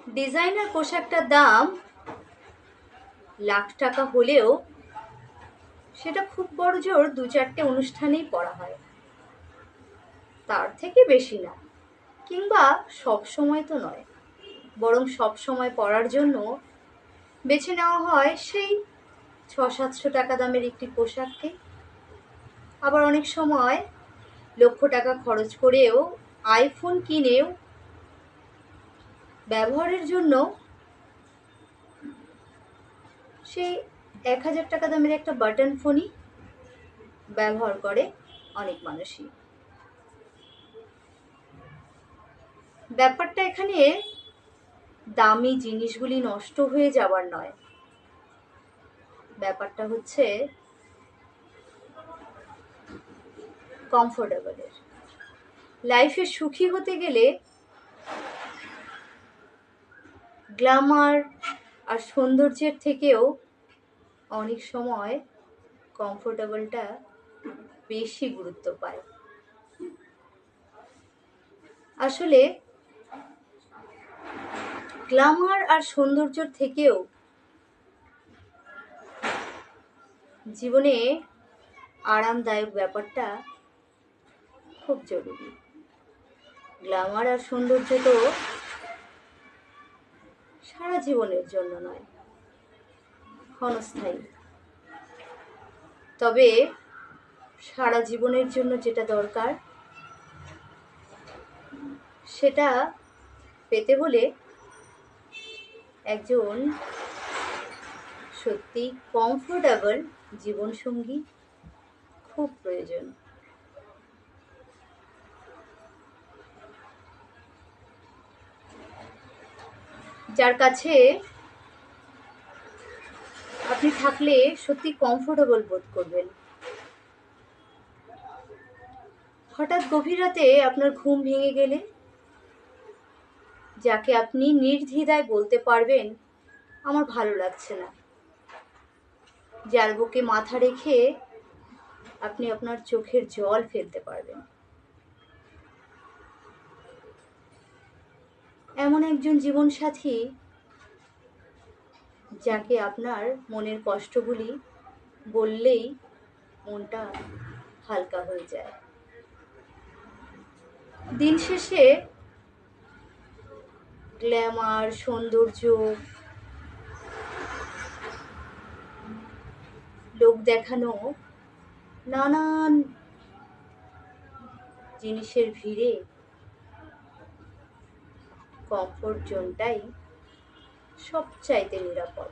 Designer পোশাকটার দাম লাখ টাকা হলেও সেটা খুব বড় জোর 2-4টে অনুষ্ঠানেই পরা হয়, তার থেকে বেশি না। কিংবা সব সময় তো নয়, বরং সব সময় পরার জন্য বেছে নেওয়া হয় সেই 600-700 টাকা দামের একটি পোশাককে। আবার অনেক সময় লক্ষ টাকা খরচ করেও, আইফোন কিনেও ব্যবহারের জন্য সেই 1000 টাকা দামের একটা বাটন ফোনই ব্যবহার করে অনেক মানুষই। ব্যাপারটা এখানে দামি জিনিসগুলি নষ্ট হয়ে যাওয়ার নয়, ব্যাপারটা হচ্ছে কমফোর্টেবলের। লাইফে সুখী হতে গেলে গ্ল্যামার আর সৌন্দর্যের থেকেও অনেক সময় কমফোর্টেবলটা বেশি গুরুত্ব পায়। আসলে গ্ল্যামার আর সৌন্দর্যের থেকেও জীবনে আরামদায়ক ব্যাপারটা খুব জরুরি। গ্ল্যামার আর সৌন্দর্য তো সারা জীবনের জন্য নয়, ক্ষণস্থায়ী। তবে সারা জীবনের জন্য যেটা দরকার সেটা পেতে হলে একজন সত্যি কমফোর্টেবল জীবনসঙ্গী খুব প্রয়োজন। যার কাছে আপনি থাকলে সত্যি কমফোর্টেবল বোধ করবেন। হঠাৎ গভীর রাতে আপনার ঘুম ভেঙে গেলে যাকে আপনি নির্দ্বিধায় বলতে পারবেন আমার ভালো লাগছে না, যার বুকে মাথা রেখে আপনি আপনার চোখের জল ফেলতে পারবেন, এমন একজন জীবনসাথী যাকে আপনার মনের কষ্টগুলি বললেই মনটা হালকা হয়ে যায়। দিন শেষে গ্ল্যামার, সৌন্দর্য, লোক দেখানো নানান জিনিসের ভিড়ে কমফোর্ট জোনটাই সবচাইতে নিরাপদ।